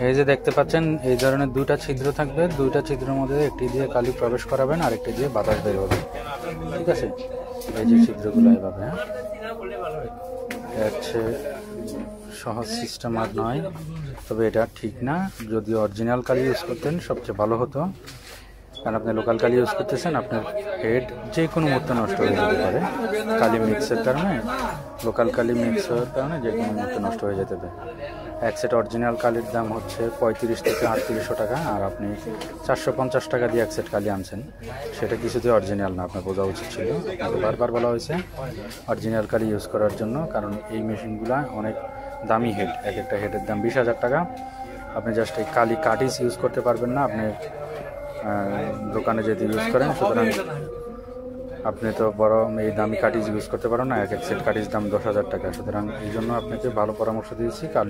এই যে দেখতে পাচ্ছেন এই ধরনের দুইটা ছিদ্র থাকবে, দুইটা ছিদ্রের মধ্যে একটি দিয়ে কালি প্রবেশ করাবেন আর একটি দিয়ে বাতাস বের হবে। ঠিক আছে, এই যে ছিদ্রগুলো এভাবে। হচ্ছে সহজ সিস্টেম আর নয়, তবে এটা ঠিক না। যদি অরিজিনাল কালি ইউজ করতেন সবচেয়ে ভালো হতো, কারণ আপনি লোকাল কালি ইউজ করতেছেন, আপনার হেড যে কোনো মুহূর্তে নষ্ট হয়ে যেতে পারে কালি মিক্সের কারণে। লোকাল কালি মিক্স হওয়ার কারণে যে কোনো মুহূর্তে নষ্ট হয়ে যেতে পারে। এক সেট অরিজিনাল কালির দাম হচ্ছে 35 থেকে 3800 টাকা, আর আপনি 450 টাকা দিয়ে এক সেট কালি আনছেন, সেটা কিছুতেই অরিজিনাল না। আপনার বোঝা উচিত ছিল। আপনাকে বারবার বলা হয়েছে অরিজিনাল কালি ইউজ করার জন্য, কারণ এই মেশিনগুলো অনেক দামি হেড, এক একটা হেডের দাম 20,000 টাকা। আপনি জাস্ট এই কালি কাটিজ ইউজ করতে পারবেন না আপনি দোকানে যদি ইউজ করেন। সুতরাং আপনি তো বড় এই দামি কাটিজ ইউজ করতে পারেন না, এক এক সেট কাটিজ দাম 10,000 টাকা। সুতরাং এই জন্য আপনাকে ভালো পরামর্শ দিয়েছি কালি